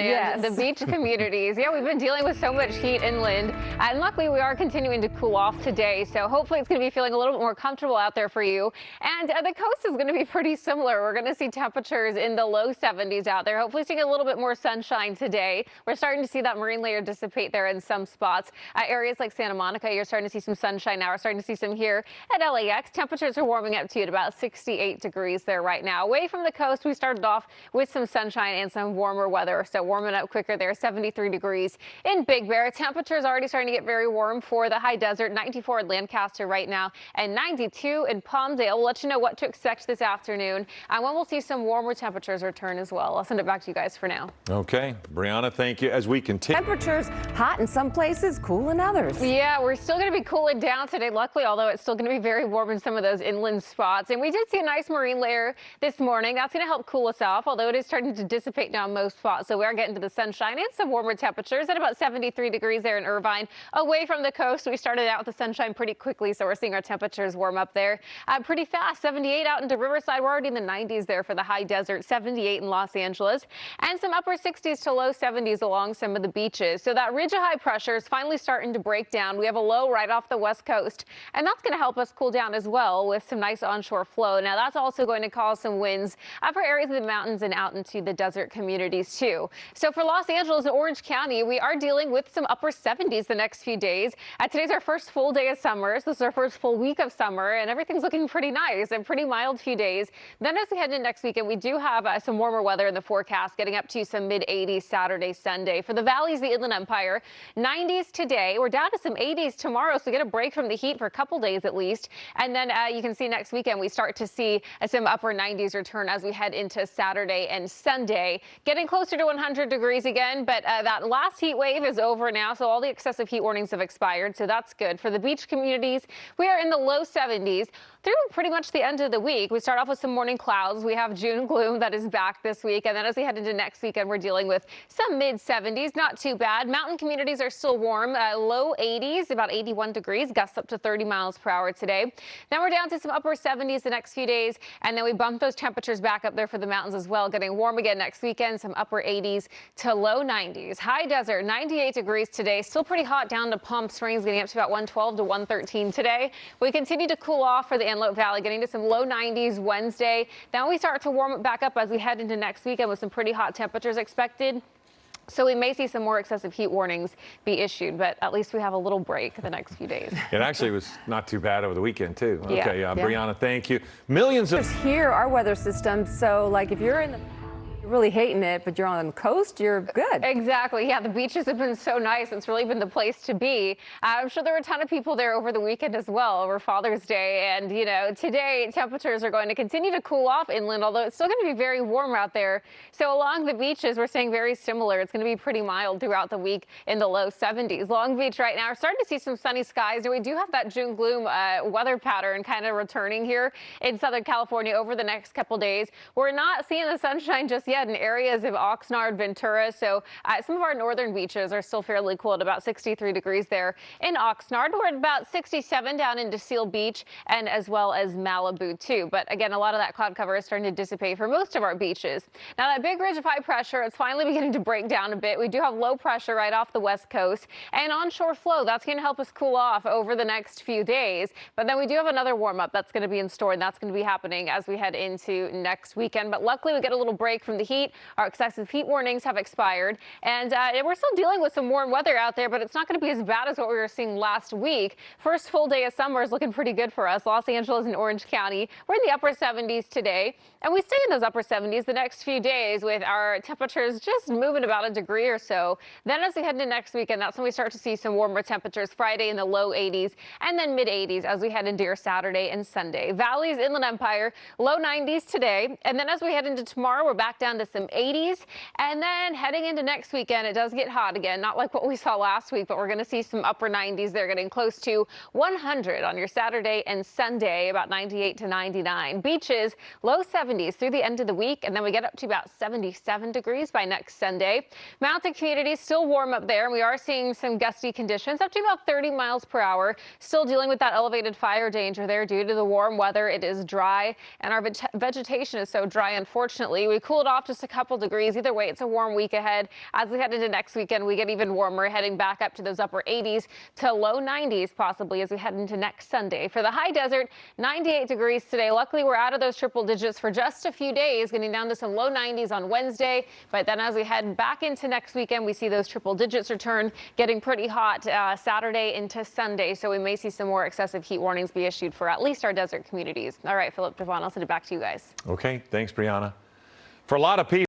And the beach communities. Yeah, we've been dealing with so much heat inland, and luckily we are continuing to cool off today. So hopefully it's going to be feeling a little bit more comfortable out there for you. And the coast is going to be pretty similar. We're going to see temperatures in the low 70s out there. Hopefully seeing a little bit more sunshine today. We're starting to see that marine layer dissipate there in some spots. Areas like Santa Monica, you're starting to see some sunshine now. We're starting to see some here at LAX. Temperatures are warming up to at about 68 degrees there right now. Away from the coast, we started off with some sunshine and some warmer weather. So warming up quicker there, 73 degrees in Big Bear. Temperatures already starting to get very warm for the high desert, 94 in Lancaster right now and 92 in Palmdale. We'll let you know what to expect this afternoon and when we'll see some warmer temperatures return as well. I'll send it back to you guys for now. Okay, Brianna, thank you. As we continue. Temperatures hot in some places, cool in others. Yeah, we're still going to be cooling down today, luckily, although it's still going to be very warm in some of those inland spots. And we did see a nice marine layer this morning. That's going to help cool us off, although it is starting to dissipate down most spots. So we are getting to the sunshine and some warmer temperatures at about 73 degrees there in Irvine. Away from the coast, we started out with the sunshine pretty quickly, so we're seeing our temperatures warm up there pretty fast. 78 out into Riverside. We're already in the 90s there for the high desert, 78 in Los Angeles, and some upper 60s to low 70s along some of the beaches. So that ridge of high pressure is finally starting to break down. We have a low right off the west coast, and that's going to help us cool down as well with some nice onshore flow. Now, that's also going to cause some winds for areas of the mountains and out into the desert communities, too. So for Los Angeles and Orange County, we are dealing with some upper 70s the next few days. Today's our first full day of summer. So this is our first full week of summer, and everything's looking pretty nice and pretty mild few days. Then as we head into next weekend, we do have some warmer weather in the forecast, getting up to some mid-80s Saturday, Sunday. For the valleys, the Inland Empire, 90s today. We're down to some 80s tomorrow, so get a break from the heat for a couple days at least. And then you can see next weekend we start to see some upper 90s return as we head into Saturday and Sunday. Getting closer to 100 degrees again, but that last heat wave is over now, so all the excessive heat warnings have expired, so that's good. For the beach communities, we are in the low 70s through pretty much the end of the week. We start off with some morning clouds. We have June gloom that is back this week, and then as we head into next weekend, we're dealing with some mid-70s, not too bad. Mountain communities are still warm, low 80s, about 81 degrees, gusts up to 30 miles per hour today. Then we're down to some upper 70s the next few days, and then we bump those temperatures back up there for the mountains as well, getting warm again next weekend, some upper 80s to low 90s. High desert, 98 degrees today, still pretty hot down to Palm Springs, getting up to about 112 to 113 today. We continue to cool off for the Antelope Valley, getting to some low 90s Wednesday. Then we start to warm it back up as we head into next weekend with some pretty hot temperatures expected. So we may see some more excessive heat warnings be issued, but at least we have a little break the next few days. It actually was not too bad over the weekend, too. Yeah. Okay, Brianna, thank you. Millions of... Here, our weather system, so like if you're in the really hating it, but you're on the coast, you're good. Exactly. Yeah, the beaches have been so nice. It's really been the place to be. I'm sure there were a ton of people there over the weekend as well, over Father's Day. And, you know, today temperatures are going to continue to cool off inland, although it's still going to be very warm out there. So along the beaches, we're staying very similar. It's going to be pretty mild throughout the week in the low 70s. Long Beach right now, we're starting to see some sunny skies. And we do have that June gloom weather pattern kind of returning here in Southern California over the next couple days. We're not seeing the sunshine just yet in areas of Oxnard, Ventura. So some of our northern beaches are still fairly cool at about 63 degrees there in Oxnard. We're at about 67 down into Seal Beach and as well as Malibu too. But again, a lot of that cloud cover is starting to dissipate for most of our beaches. Now that big ridge of high pressure, it's finally beginning to break down a bit. We do have low pressure right off the west coast and onshore flow. That's going to help us cool off over the next few days. But then we do have another warm up that's going to be in store, and that's going to be happening as we head into next weekend. But luckily we get a little break from the heat. Our excessive heat warnings have expired, and we're still dealing with some warm weather out there, but it's not going to be as bad as what we were seeing last week. First full day of summer is looking pretty good for us. Los Angeles and Orange County, we're in the upper 70s today, and we stay in those upper 70s the next few days with our temperatures just moving about a degree or so. Then as we head into next weekend, that's when we start to see some warmer temperatures. Friday in the low 80s and then mid 80s as we head into your Saturday and Sunday. Valleys, Inland Empire, low 90s today, and then as we head into tomorrow, we're back down to some 80s. And then heading into next weekend, it does get hot again, not like what we saw last week, but we're going to see some upper 90s. They're getting close to 100 on your Saturday and Sunday, about 98 to 99. Beaches, low 70s through the end of the week, and then we get up to about 77 degrees by next Sunday. Mountain communities still warm up there, and we are seeing some gusty conditions up to about 30 miles per hour. Still dealing with that elevated fire danger there due to the warm weather. It is dry, and our vegetation is so dry, unfortunately. We cooled off off just a couple degrees. Either way, it's a warm week ahead. As we head into next weekend, we get even warmer, heading back up to those upper 80s to low 90s possibly as we head into next Sunday. For the high desert, 98 degrees today. Luckily, we're out of those triple digits for just a few days, getting down to some low 90s on Wednesday. But then as we head back into next weekend, we see those triple digits return, getting pretty hot Saturday into Sunday. So we may see some more excessive heat warnings be issued for at least our desert communities. All right, Philip, Devon, I'll send it back to you guys. Okay, thanks, Brianna. For a lot of people.